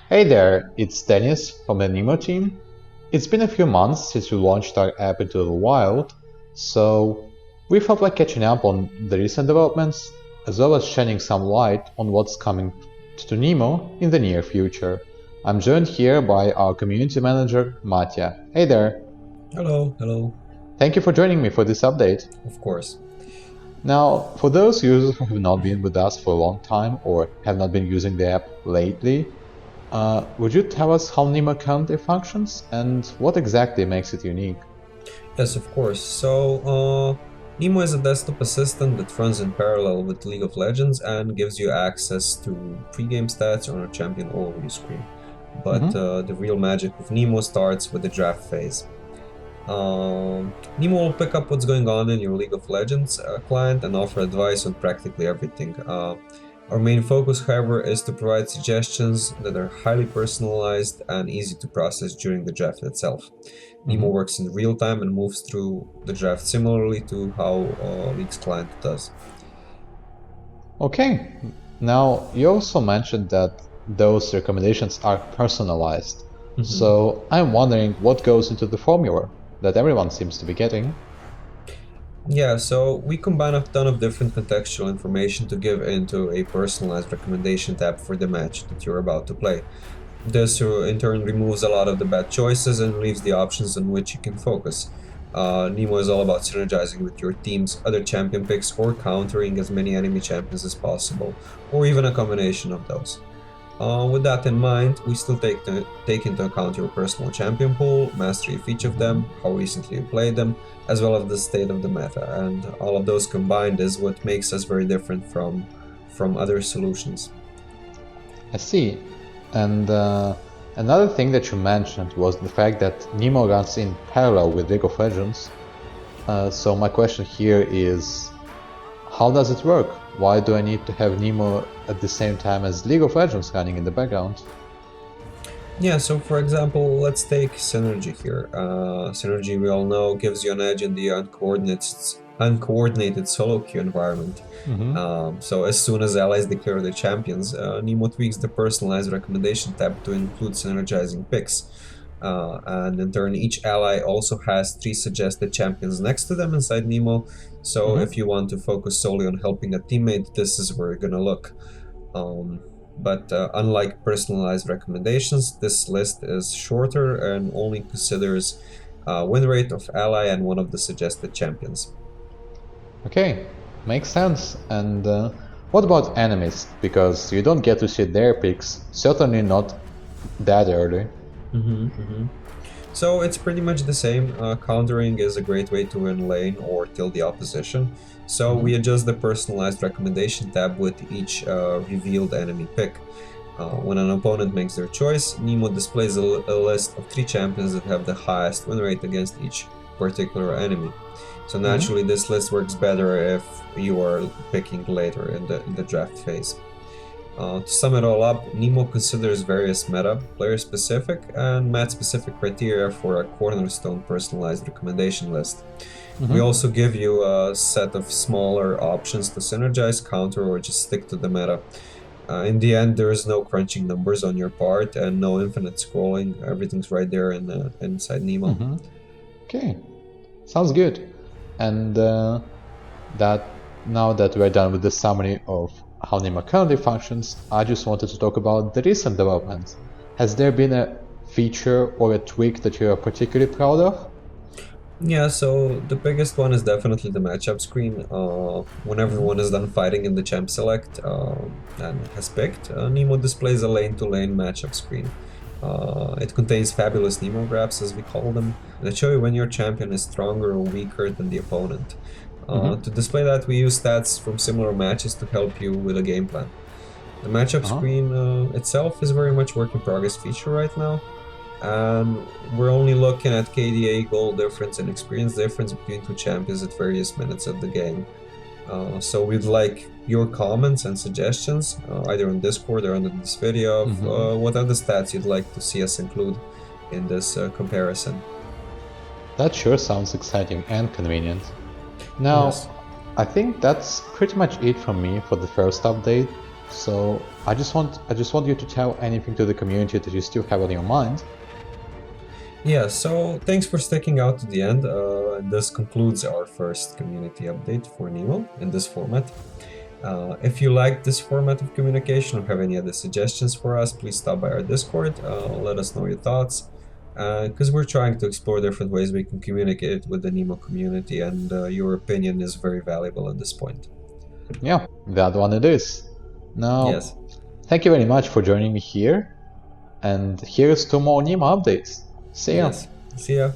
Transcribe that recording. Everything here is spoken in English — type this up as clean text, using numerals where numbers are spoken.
Hey there, it's Dennis from the Nemo team. It's been a few months since we launched our app into the wild, so we felt like catching up on the recent developments, as well as shedding some light on what's coming to Nemo in the near future. I'm joined here by our community manager, Matya. Hey there, Hello, hello, thank you for joining me for this update. of course. Now, for those users who have not been with us for a long time or have not been using the app lately, would you tell us how Nemo currently functions and what exactly makes it unique? Yes, of course. Nemo is a desktop assistant that runs in parallel with League of Legends and gives you access to pre-game stats on a champion overview screen. But Mhm. the real magic of Nemo starts with the draft phase. Nemo will pick up what's going on in your League of Legends client and offer advice on practically everything. Our main focus, however, is to provide suggestions that are highly personalized and easy to process during the draft itself. Nemo Mhm. works in real time and moves through the draft similarly to how League's client does. Okay. Now, you also mentioned that those recommendations are personalized. Mhm. So I'm wondering what goes into the formula that everyone seems to be getting. Yeah, so we combine a ton of different contextual information to give into a personalized recommendation tab for the match that you're about to play. This in turn removes a lot of the bad choices and leaves the options on which you can focus. Nemo is all about synergizing with your team's other champion picks or countering as many enemy champions as possible, or even a combination of those. With that in mind, we still take into account your personal champion pool, mastery of each of Mhm. them, how recently you played them, as well as the state of the meta, and all of those combined is what makes us very different from other solutions. I see. And another thing that you mentioned was the fact that Nemo runs in parallel with League of Legends. So my question here is, how does it work? Why do I need to have Nemo at the same time as League of Legends running in the background? Yeah, so for example, let's take Synergy here. Synergy, we all know, gives you an edge in the uncoordinated solo queue environment. Hmm. So as soon as allies declare their champions, Nemo tweaks the personalized recommendation tab to include synergizing picks. And in turn, each ally also has three suggested champions next to them inside Nemo. So if Hmm. you want to focus solely on helping a teammate, this is where you're gonna look. Um, but unlike personalized recommendations, this list is shorter and only considers win rate of ally and one of the suggested champions. Okay, makes sense. And what about enemies? Because you don't get to see their picks, certainly not that early. Mm-hmm. So it's pretty much the same. Countering is a great way to win lane or kill the opposition. So we Hmm. adjust the personalized recommendation tab with each revealed enemy pick. When an opponent makes their choice, Nemo displays a list of three champions that have the highest win rate against each particular enemy. So Hmm. naturally, this list works better if you are picking later in the draft phase. To sum it all up, Nemo considers various meta, player specific, and match specific criteria for a cornerstone personalized recommendation list. We Hmm. also give you a set of smaller options to synergize, counter, or just stick to the meta. In the end, there is no crunching numbers on your part and no infinite scrolling. Everything's right there inside Nemo. Hmm. Okay, sounds good. And that now that we're done with the summary of how Nemo currently functions, I just wanted to talk about the recent developments. Has there been a feature or a tweak that you are particularly proud of? Yeah, so the biggest one is definitely the matchup screen. When everyone Hmm. is done fighting in the champ select and has picked, Nemo displays a lane-to-lane matchup screen. It contains fabulous Nemo graphs, as we call them, that show you when your champion is stronger or weaker than the opponent. To Hmm. display that, we use stats from similar matches to help you with a game plan. The matchup Uh-huh. screen itself is very much work in progress feature right now, and we're only looking at KDA goal difference and experience difference between two champions at various minutes of the game. So we'd like your comments and suggestions, either on Discord or under this video, of Hmm. what other stats you'd like to see us include in this comparison. That sure sounds exciting and convenient. Yes. Now, I think that's pretty much it from me for the first update. So I just want you to tell anything to the community that you still have on your mind. Yeah, so thanks for sticking out to the end. And this concludes our first community update for Nemo in this format. If you like this format of communication or have any other suggestions for us, please stop by our Discord. Let us know your thoughts, because we're trying to explore different ways we can communicate with the Nemo community, and your opinion is very valuable at this point. Yeah, that one it is. Now, Yes. thank you very much for joining me here, and here's 2 more Nemo updates. See ya! Yes. See ya.